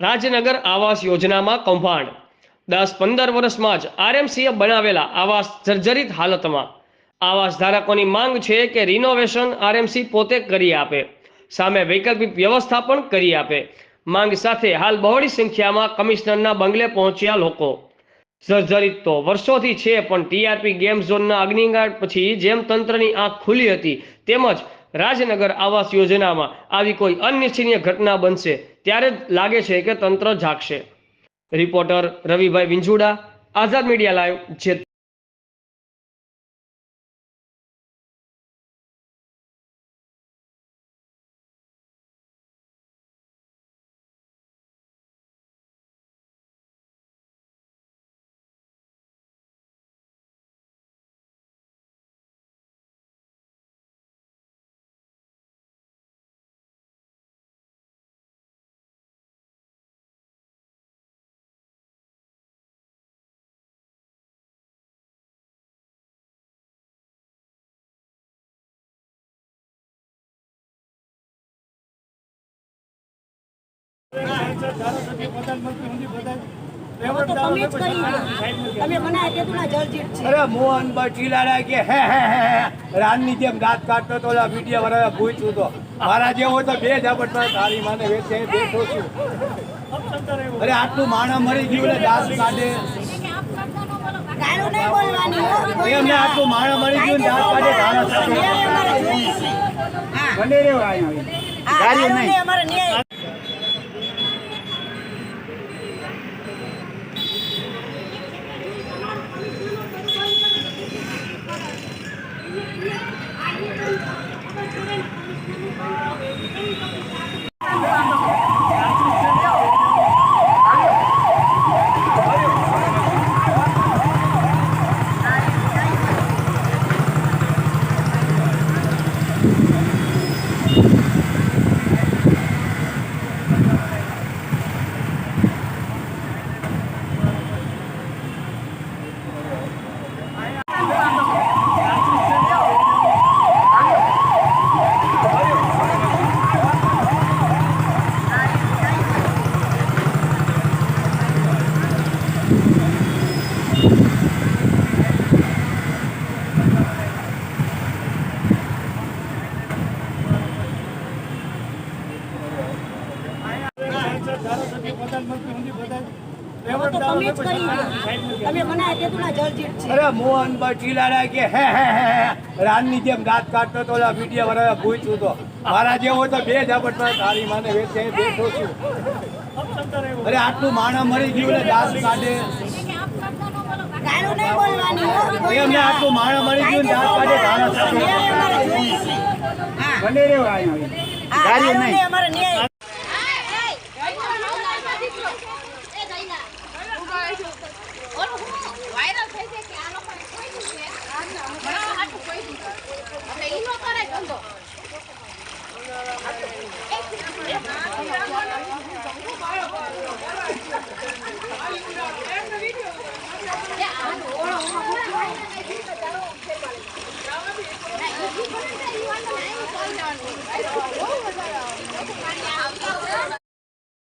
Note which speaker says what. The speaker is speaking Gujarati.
Speaker 1: રાજનગર આવાસ યોજનામાં કૌભાંડ 10-15 વર્ષમાં જ આરએમસીએ બનાવેલા આવાસ જર્જરિત હાલતમાં। આવાસ ધારકોની માંગ છે કે રિનોવેશન આરએમસી પોતે કરી આપે, સામે વૈકલ્પિક વ્યવસ્થા પણ કરી આપે। માંગ સાથે હાલ બહોળી સંખ્યામાં કમિશનરના બંગલે પહોંચ્યા લોકો। જર્જરિત તો વર્ષોથી છે, પણ ટીઆરપી ગેમ ઝોનના અગ્નિકાંડ પછી જેમ તંત્રની આંખ ખુલી હતી, તેમજ રાજનગર આવાસ યોજનામાં આવી કોઈ અનિચ્છનીય ઘટના બનશે ત્યારે જ લાગે છે કે તંત્ર જાગશે। રિપોર્ટર રવિભાઈ વિંજુડા, આઝાદ મીડિયા લાઈવ, જેતપુર।
Speaker 2: अरे मोहन चिल्ला के रानी जेम दांत काटतो तो वीडियो वाला पूछू तो मारा जे हो तो बे झपट तारी माने वेचे बेठो छू। अरे आटलू माणा मरी गયું ને દાંત કાઢે
Speaker 3: ગાળો નહીં બોલવાની હો।
Speaker 2: એમને આટલું માણા મરી ગયું ને દાંત કાઢે ધારા કાઢે
Speaker 3: હા
Speaker 2: ગંડે રે આઈ
Speaker 3: ગાળો નહીં અમારે ન્યાય।
Speaker 2: अरे मोहन चिल्ला के रानी जेम दांत काटतो तो वीडियो वाला पूछू तो मारा जे हो तो बे झपट तारी माने वेचे बेठो छू। अरे आटलू माणा मरी गયું ને દાંત કાઢે
Speaker 3: ગાળો નહીં બોલવાની હો।
Speaker 2: એમને આટલું માણા મરી ગયું ને દાંત કાઢે ધારા કાઢે
Speaker 3: હા
Speaker 2: ગંડે રે આઈ
Speaker 3: ગાળો નહીં અમારે ન્યાય।